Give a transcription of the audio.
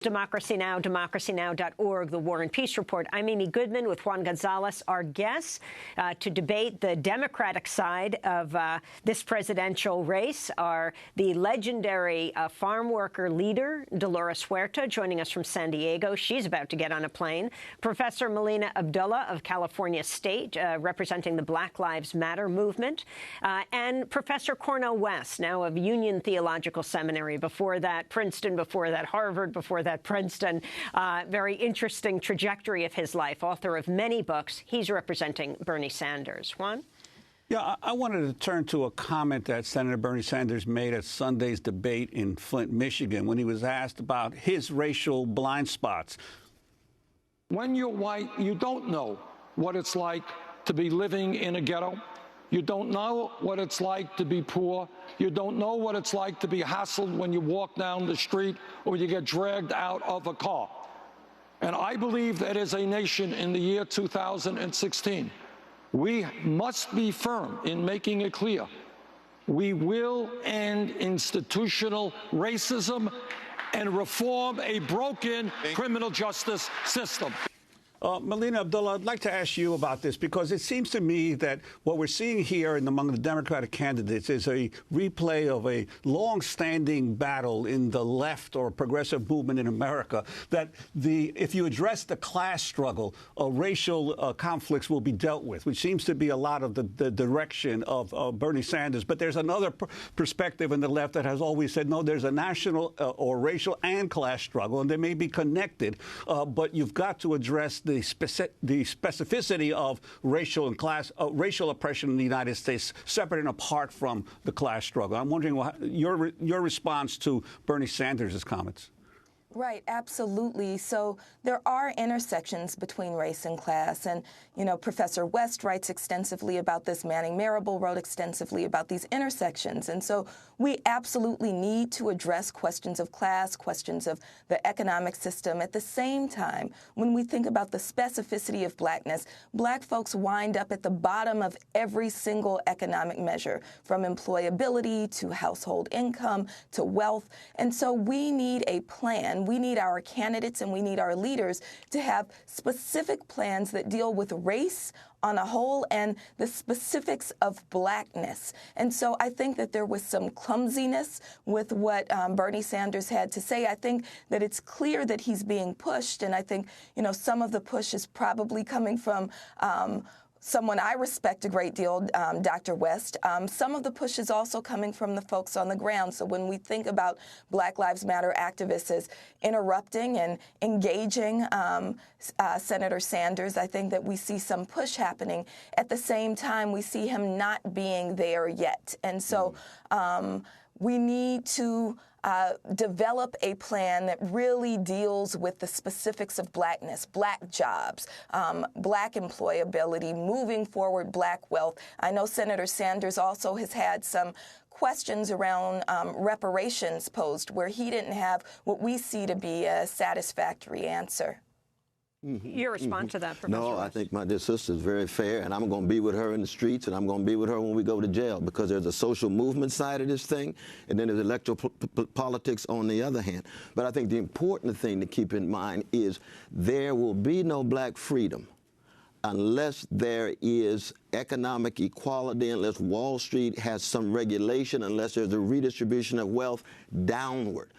Democracy Now!, democracynow.org, the War and Peace Report. I'm Amy Goodman with Juan Gonzalez, our guests, to debate the Democratic side of this presidential race are the legendary farm worker leader, Dolores Huerta, joining us from San Diego. She's about to get on a plane. Professor Melina Abdullah of California State, representing the Black Lives Matter movement, and Professor Cornel West, now of Union Theological Seminary, before that Princeton, before that Harvard, before that Princeton. Very interesting trajectory of his life, author of many books. He's representing Bernie Sanders. Juan? Yeah, I wanted to turn to a comment that Senator Bernie Sanders made at Sunday's debate in Flint, Michigan, when he was asked about his racial blind spots. When you're white, you don't know what it's like to be living in a ghetto. You don't know what it's like to be poor. You don't know what it's like to be hassled when you walk down the street or you get dragged out of a car. And I believe that as a nation in the year 2016, we must be firm in making it clear we will end institutional racism and reform a broken criminal justice system. Melina Abdullah, I'd like to ask you about this, because it seems to me that what we're seeing here among the Democratic candidates is a replay of a long-standing battle in the left or progressive movement in America, that if you address the class struggle, racial conflicts will be dealt with, which seems to be a lot of the direction of Bernie Sanders. But there's another perspective in the left that has always said, no, there's a national or racial and class struggle, and they may be connected, but you've got to address the specificity of racial and class, racial oppression in the United States, separate and apart from the class struggle. I'm wondering your response to Bernie Sanders' comments. Right, absolutely. So there are intersections between race and class. And, you know, Professor West writes extensively about this. Manning Marable wrote extensively about these intersections. And so we absolutely need to address questions of class, questions of the economic system. At the same time, when we think about the specificity of blackness, black folks wind up at the bottom of every single economic measure, from employability to household income to wealth. And so we need a plan. We need our candidates and we need our leaders to have specific plans that deal with race on a whole and the specifics of blackness. And so I think that there was some clumsiness with what Bernie Sanders had to say. I think that it's clear that he's being pushed, and I think, you know, some of the push is probably coming from someone I respect a great deal, Dr. West. Some of the push is also coming from the folks on the ground. So when we think about Black Lives Matter activists as interrupting and engaging Senator Sanders, I think that we see some push happening. At the same time, we see him not being there yet. And so we need to develop a plan that really deals with the specifics of blackness, black jobs, black employability, moving forward black wealth. I know Senator Sanders also has had some questions around reparations posed where he didn't have what we see to be a satisfactory answer. Your response to that, Professor No, West? I think my dear sister is very fair, and I'm going to be with her in the streets, and I'm going to be with her when we go to jail, because there's a social movement side of this thing, and then there's electoral politics on the other hand. But I think the important thing to keep in mind is there will be no black freedom unless there is economic equality, unless Wall Street has some regulation, unless there's a redistribution of wealth downward.